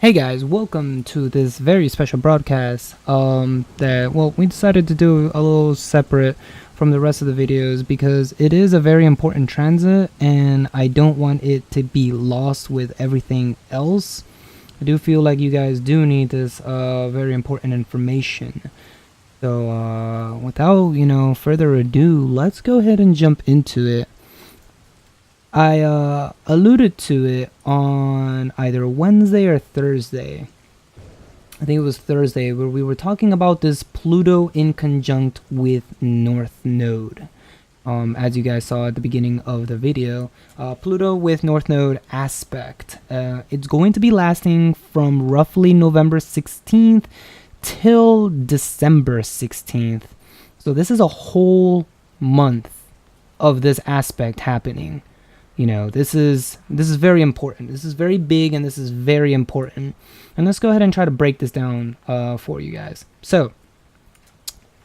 Hey guys, welcome to this very special broadcast we decided to do a little separate from the rest of the videos because it is a very important transit and I don't want it to be lost with everything else. I do feel like you guys do need this very important information. So without, further ado, let's go ahead and jump into it. I alluded to it on either Wednesday or Thursday. I think it was Thursday, where we were talking about this Pluto in conjunct with North Node. As you guys saw at the beginning of the video, Pluto with North Node aspect. It's going to be lasting from roughly November 16th till December 16th. So this is a whole month of this aspect happening. This is very important. This is very big and this is very important. And let's go ahead and try to break this down for you guys. So,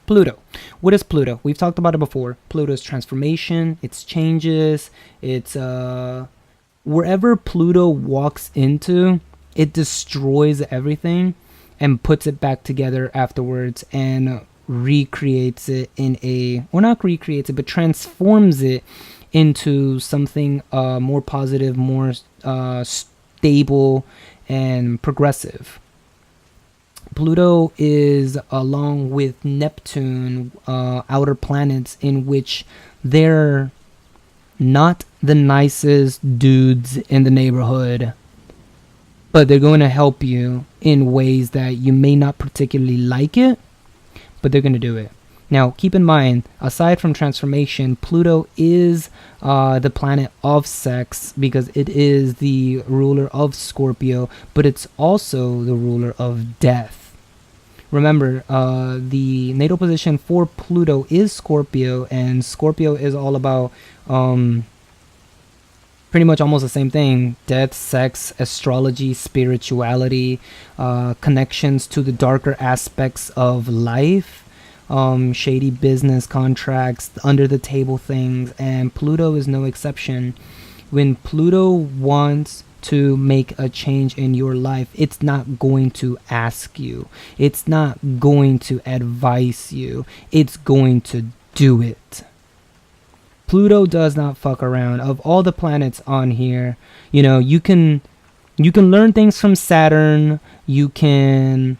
Pluto. What is Pluto? We've talked about it before. Pluto's transformation, its changes, its wherever Pluto walks into, it destroys everything and puts it back together afterwards and recreates it not recreates it, but transforms it into something more positive, more stable, and progressive. Pluto is, along with Neptune, outer planets in which they're not the nicest dudes in the neighborhood, but they're going to help you in ways that you may not particularly like it, but they're going to do it. Now, keep in mind, aside from transformation, Pluto is the planet of sex because it is the ruler of Scorpio, but it's also the ruler of death. Remember, the natal position for Pluto is Scorpio, and Scorpio is all about pretty much almost the same thing: death, sex, astrology, spirituality, connections to the darker aspects of life. Shady business contracts, under the table things, and Pluto is no exception. When Pluto wants to make a change in your life, it's not going to ask you. It's not going to advise you. It's going to do it. Pluto does not fuck around. Of all the planets on here, you can learn things from Saturn. You can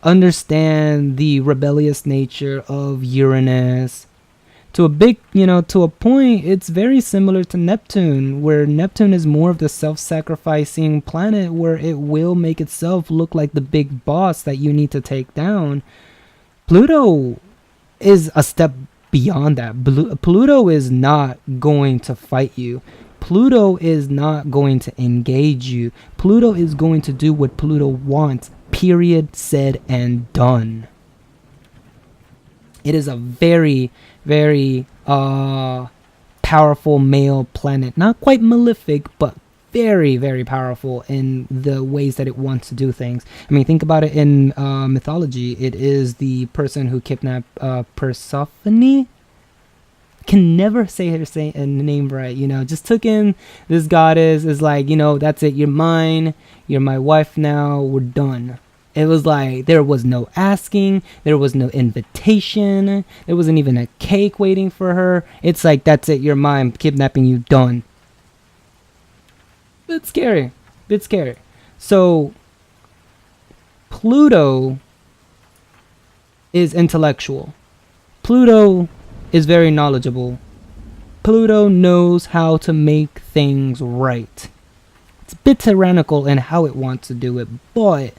understand the rebellious nature of Uranus. To a point, it's very similar to Neptune, where Neptune is more of the self-sacrificing planet where it will make itself look like the big boss that you need to take down. Pluto is a step beyond that. Pluto is not going to fight you. Pluto is not going to engage you. Pluto is going to do what Pluto wants. Period, said, and done. It is a very, very powerful male planet. Not quite malefic, but very, very powerful in the ways that it wants to do things. I mean, think about it in mythology. It is the person who kidnapped Persephone. Can never say her name right. Just took in this goddess. Is like, that's it. You're mine. You're my wife now. We're done. It was like there was no asking, there was no invitation, there wasn't even a cake waiting for her. It's like, that's it, you're mine, kidnapping you, done. Bit scary. So Pluto is intellectual. Pluto is very knowledgeable. Pluto knows how to make things right. It's a bit tyrannical in how it wants to do it, but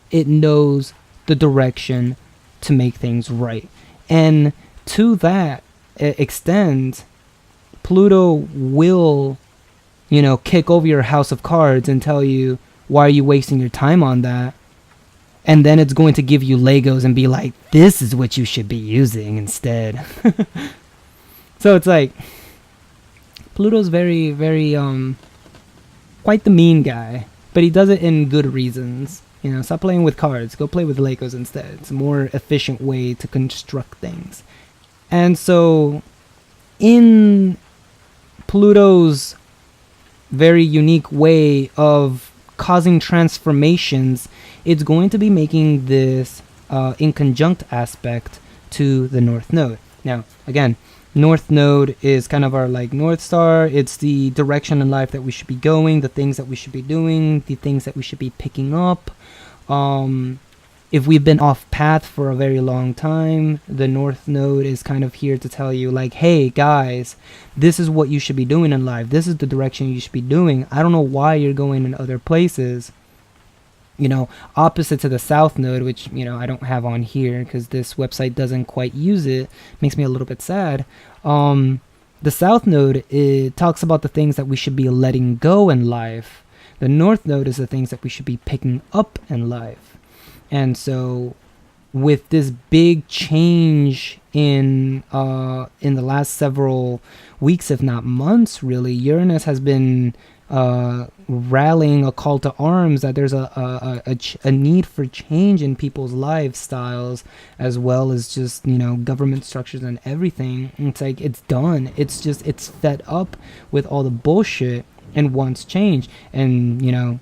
it knows the direction to make things right. And to that extent, Pluto will, kick over your house of cards and tell you, why are you wasting your time on that? And then it's going to give you Legos and be like, this is what you should be using instead. So it's like, Pluto's very, very, quite the mean guy, but he does it in good reasons. Stop playing with cards. Go play with Legos instead. It's a more efficient way to construct things. And so, in Pluto's very unique way of causing transformations, it's going to be making this inconjunct aspect to the North Node. Now, again, North Node is kind of our like North Star. It's the direction in life that we should be going, the things that we should be doing, the things that we should be picking up. If we've been off path for a very long time, the North Node is kind of here to tell you like, hey guys, this is what you should be doing in life. This is the direction you should be doing. I don't know why you're going in other places. You know, opposite to the South Node, which, you know, I don't have on here because this website doesn't quite use it. Makes me a little bit sad. The South Node, it talks about the things that we should be letting go in life. The North Node is the things that we should be picking up in life. And so with this big change in the last several weeks, if not months, really, Uranus has been rallying a call to arms that there's a need for change in people's lifestyles, as well as just, you know, government structures and everything. And it's like, it's done. It's fed up with all the bullshit and wants change. And, you know,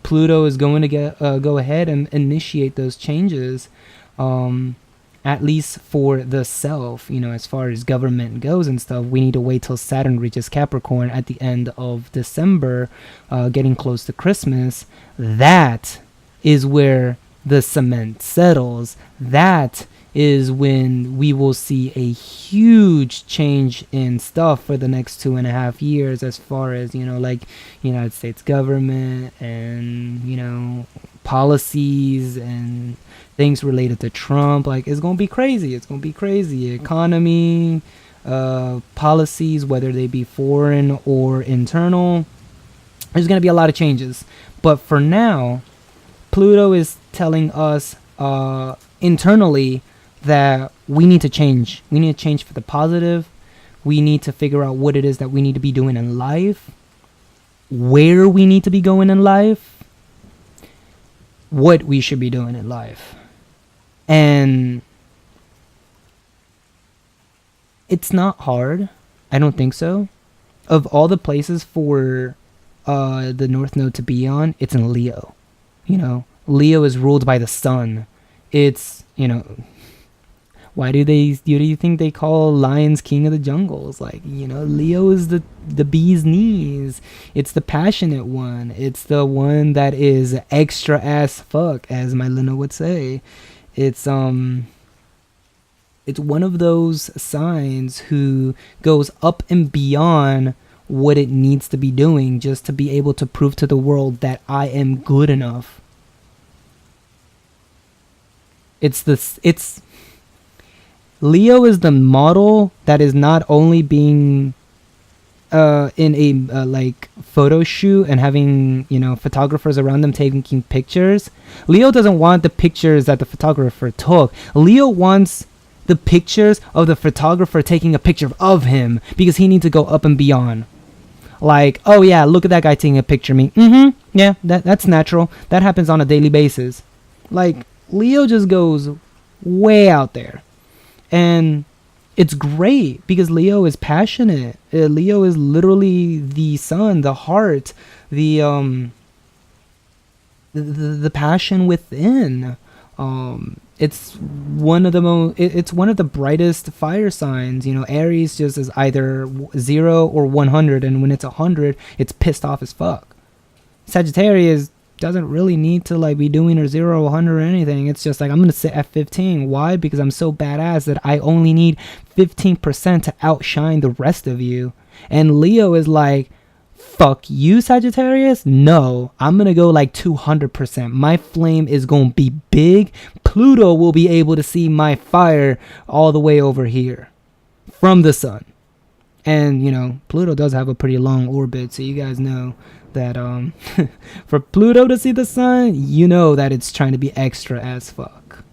Pluto is going to go ahead and initiate those changes, at least for the self. You know, as far as government goes and stuff, we need to wait till Saturn reaches Capricorn at the end of December, getting close to Christmas. That is where the cement settles. That is when we will see a huge change in stuff for the next 2.5 years, as far as, you know, like United States government and, you know, policies and things related to Trump. Like, it's gonna be crazy. It's gonna be crazy. Economy, policies, whether they be foreign or internal, there's gonna be a lot of changes. But for now, Pluto is telling us internally that we need to change. We need to change for the positive. We need to figure out what it is that we need to be doing in life, where we need to be going in life, what we should be doing in life. And it's not hard. I don't think so. Of all the places for the North Node to be on, it's in Leo. You know, Leo is ruled by the sun. It's, you know, why do you think they call lions king of the jungles? Like, you know, Leo is the bee's knees. It's the passionate one. It's the one that is extra as fuck, as my Luna would say. It's one of those signs who goes up and beyond what it needs to be doing just to be able to prove to the world that I am good enough. Leo is the model that is not only being in a like photo shoot and having, you know, photographers around them taking pictures. Leo doesn't want the pictures that the photographer took. Leo wants the pictures of the photographer taking a picture of him, because he needs to go up and beyond. Like, oh yeah, look at that guy taking a picture of me. Yeah, that's natural. That happens on a daily basis. Like, Leo just goes way out there. And it's great because Leo is passionate. Leo is literally the sun, the heart, the passion within. It's one of the brightest fire signs. You know, Aries just is either 0 or 100, and when it's 100, it's pissed off as fuck. Sagittarius doesn't really need to like be doing or 0 or 100 or anything. It's just like, I'm gonna sit at 15. Why? Because I'm so badass that I only need 15% to outshine the rest of you. And Leo is like, fuck you, Sagittarius. No, I'm gonna go like 200%. My flame is gonna be big. Pluto will be able to see my fire all the way over here from the sun. And, you know, Pluto does have a pretty long orbit, so you guys know that for Pluto to see the sun, you know that it's trying to be extra as fuck.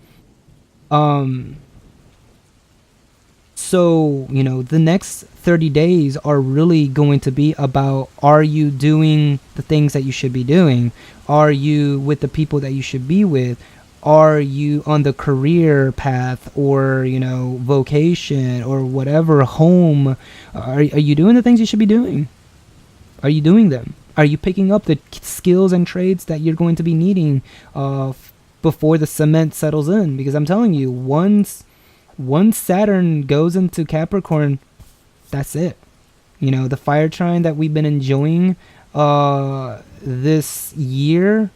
So, you know, the next 30 days are really going to be about, are you doing the things that you should be doing? Are you with the people that you should be with? Are you on the career path, or, you know, vocation, or whatever, home? Are you doing the things you should be doing? Are you doing them? Are you picking up the skills and trades that you're going to be needing before the cement settles in? Because I'm telling you, once Saturn goes into Capricorn, that's it. You know, the fire trine that we've been enjoying this year,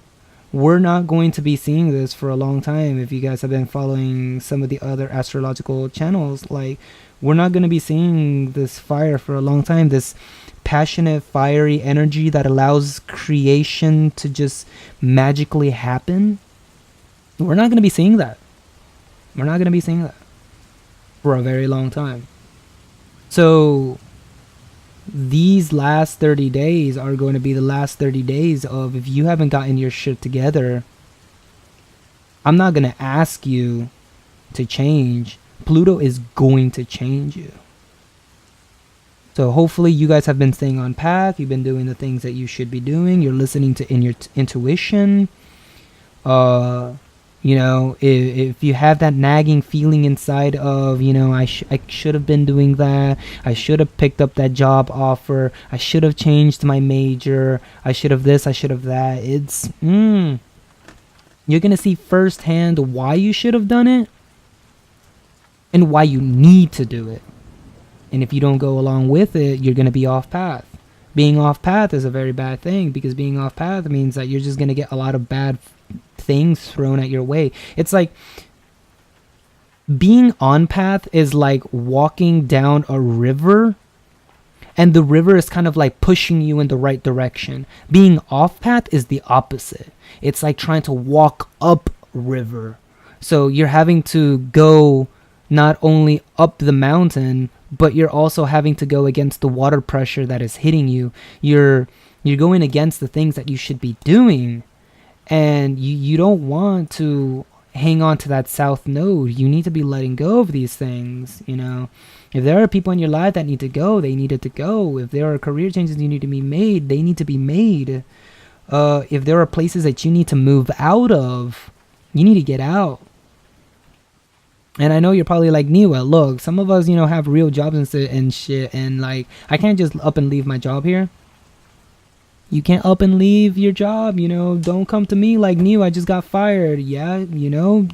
we're not going to be seeing this for a long time. If you guys have been following some of the other astrological channels, like, we're not going to be seeing this fire for a long time. This passionate, fiery energy that allows creation to just magically happen. We're not going to be seeing that. We're not going to be seeing that for a very long time. So these last 30 days are going to be the last 30 days of, if you haven't gotten your shit together, I'm not going to ask you to change. Pluto is going to change you. So hopefully you guys have been staying on path. You've been doing the things that you should be doing. You're listening to your intuition. You know, if you have that nagging feeling inside of, you know, I should have been doing that. I should have picked up that job offer. I should have changed my major. I should have this. I should have that. It's, you're going to see firsthand why you should have done it and why you need to do it. And if you don't go along with it, you're going to be off path. Being off path is a very bad thing, because being off path means that you're just going to get a lot of bad things thrown at your way. It's like being on path is like walking down a river, and the river is kind of like pushing you in the right direction. Being off path is the opposite. It's like trying to walk up river. So you're having to go not only up the mountain, but you're also having to go against the water pressure that is hitting you. You're going against the things that you should be doing. And you don't want to hang on to that south node. You need to be letting go of these things, you know. If there are people in your life that need to go, they needed to go. If there are career changes that need to be made, they need to be made. If there are places that you need to move out of, you need to get out. And I know you're probably like, Niwa, look, some of us, you know, have real jobs and shit. And like, I can't just up and leave my job here. You can't up and leave your job, you know. Don't come to me like, Niwa, I just got fired. Yeah, you know,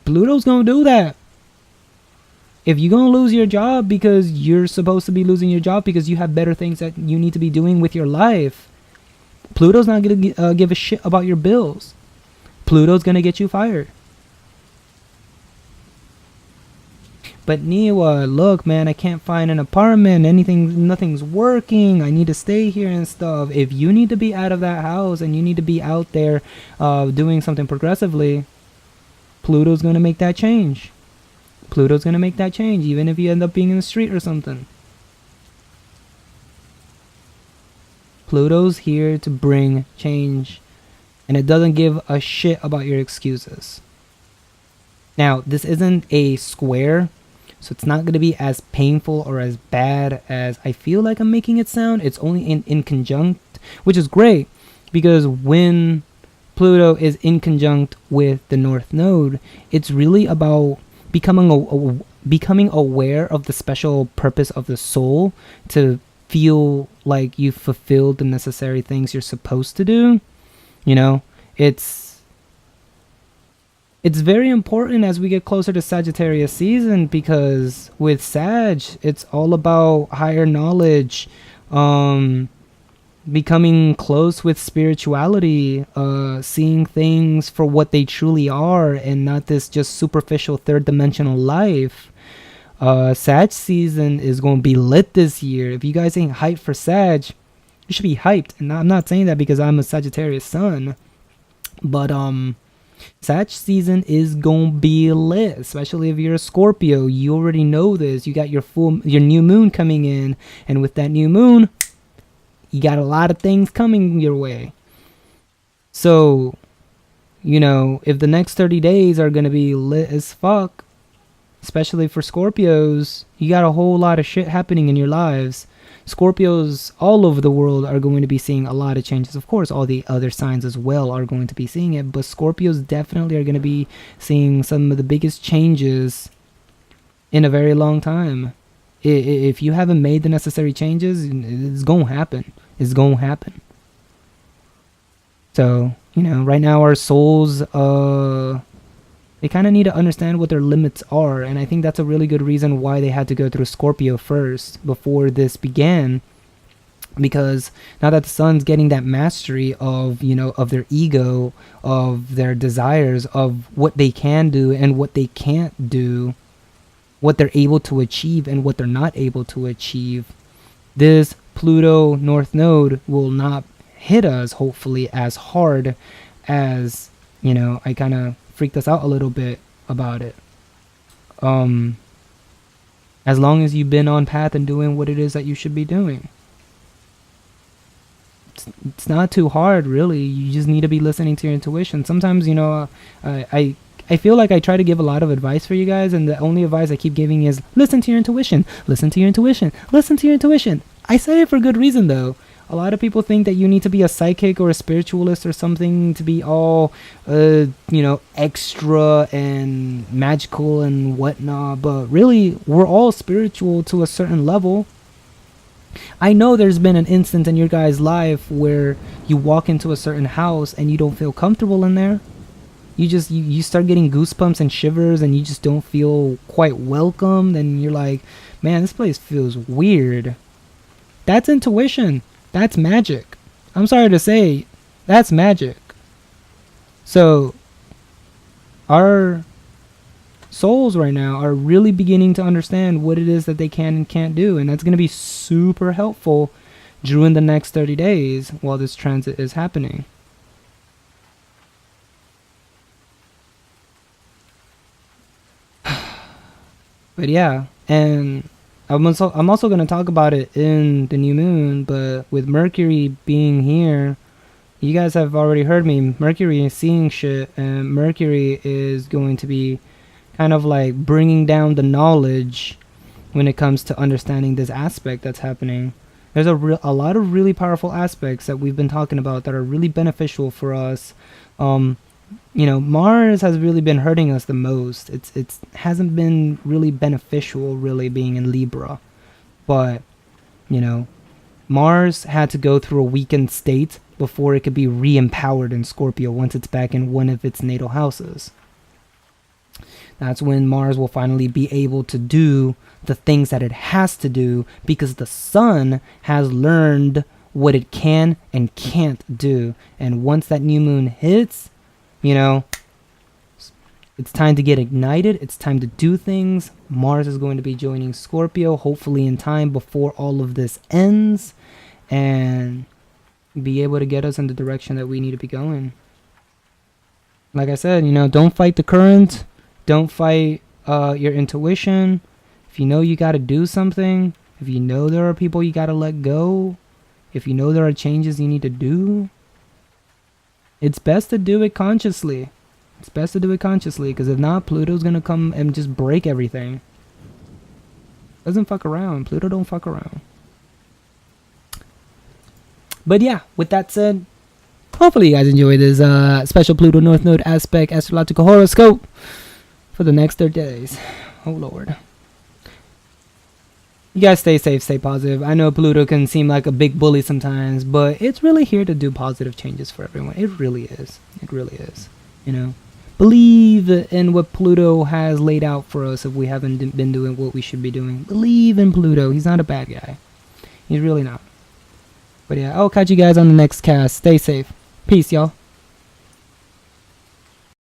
Pluto's gonna do that. If you're gonna lose your job because you're supposed to be losing your job because you have better things that you need to be doing with your life, Pluto's not gonna give a shit about your bills. Pluto's gonna get you fired. But Niwa, look, man, I can't find an apartment. Nothing's working. I need to stay here and stuff. If you need to be out of that house and you need to be out there doing something progressively, Pluto's going to make that change. Pluto's going to make that change, even if you end up being in the street or something. Pluto's here to bring change, and it doesn't give a shit about your excuses. Now, this isn't a square, so it's not going to be as painful or as bad as I feel like I'm making it sound. It's only in conjunct, which is great, because when Pluto is in conjunct with the North Node, it's really about becoming aware of the special purpose of the soul, to feel like you've fulfilled the necessary things you're supposed to do. You know, it's very important as we get closer to Sagittarius season, because with Sag, it's all about higher knowledge, becoming close with spirituality, seeing things for what they truly are and not this just superficial third dimensional life. Sag season is going to be lit this year. If you guys ain't hyped for Sag, you should be hyped. And I'm not saying that because I'm a Sagittarius sun, but Sag season is gonna be lit, especially if you're a Scorpio. You already know this. You got your new moon coming in, and with that new moon, you got a lot of things coming your way. So, you know, if the next 30 days are gonna be lit as fuck, especially for Scorpios, you got a whole lot of shit happening in your lives. Scorpios all over the world are going to be seeing a lot of changes. Of course, all the other signs as well are going to be seeing it, but Scorpios definitely are going to be seeing some of the biggest changes in a very long time. If you haven't made the necessary changes, it's going to happen. It's going to happen. So, right now our souls, they kind of need to understand what their limits are. And I think that's a really good reason why they had to go through Scorpio first before this began. Because now that the sun's getting that mastery of, of their ego, of their desires, of what they can do and what they can't do, what they're able to achieve and what they're not able to achieve, this Pluto North Node will not hit us, hopefully, as hard as, I kind of freaked us out a little bit about it. As long as you've been on path and doing what it is that you should be doing. It's not too hard, really. You just need to be listening to your intuition. Sometimes, I feel like I try to give a lot of advice for you guys, and the only advice I keep giving is listen to your intuition, listen to your intuition, listen to your intuition. I say it for good reason, though. A lot of people think that you need to be a psychic or a spiritualist or something to be all, extra and magical and whatnot. But really, we're all spiritual to a certain level. I know there's been an instance in your guys' life where you walk into a certain house and you don't feel comfortable in there. You start getting goosebumps and shivers and you just don't feel quite welcomed, and you're like, man, this place feels weird. That's intuition. That's magic. I'm sorry to say, that's magic. So, our souls right now are really beginning to understand what it is that they can and can't do, and that's going to be super helpful during the next 30 days while this transit is happening. But yeah, and I'm also going to talk about it in the new moon, but with Mercury being here, you guys have already heard me. Mercury is seeing shit, and Mercury is going to be kind of like bringing down the knowledge when it comes to understanding this aspect that's happening. There's a lot of really powerful aspects that we've been talking about that are really beneficial for us. Mars has really been hurting us the most. It hasn't been really beneficial, really, being in Libra. But, Mars had to go through a weakened state before it could be re-empowered in Scorpio once it's back in one of its natal houses. That's when Mars will finally be able to do the things that it has to do, because the sun has learned what it can and can't do. And once that new moon hits, it's time to get ignited. It's time to do things. Mars is going to be joining Scorpio, hopefully in time before all of this ends, and be able to get us in the direction that we need to be going. Like I said, don't fight the current. Don't fight your intuition. If you know you got to do something, if you know there are people you got to let go, if you know there are changes you need to do, it's best to do it consciously. It's best to do it consciously, because if not, Pluto's going to come and just break everything. Doesn't fuck around. Pluto don't fuck around. But yeah, with that said, hopefully you guys enjoy this special Pluto North Node aspect astrological horoscope for the next 30 days. Oh Lord. You guys stay safe, stay positive. I know Pluto can seem like a big bully sometimes, but it's really here to do positive changes for everyone. It really is. It really is. Believe in what Pluto has laid out for us if we haven't been doing what we should be doing. Believe in Pluto. He's not a bad guy. He's really not. But yeah, I'll catch you guys on the next cast. Stay safe. Peace, y'all.